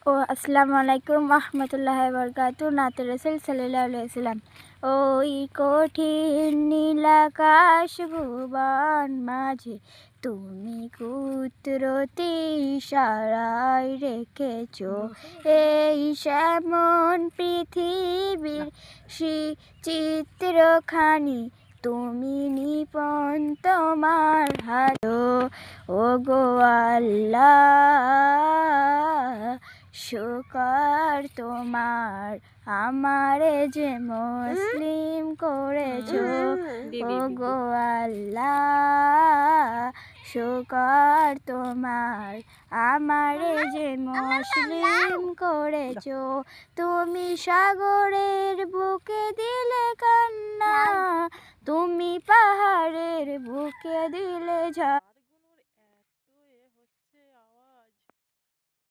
আসসালামু আলাইকুম রহমতুল্লাহ বরকাতু। নাতে রসুল সাল্লাল্লাহু আলাইহি সাল্লাম। ওই কঠিন নীলাকাশ ভুবন মাঝে তুমি কুদরতি ইশারায় রেখেছ এই শ্যামন পৃথিবীর চিত্রখানি তুমি নিপন তোমার হাতো। ও গো আল্লাহ, শুকর তোমার, আমারে যে মুসলিম করেছো। ও গো আল্লাহ, শুকর তোমার, আমারে যে মুসলিম করেছো। তুমি সাগরের বুকে দিলে কান্না, তুমি পাহাড়ের বুকে দিলে ঝড়।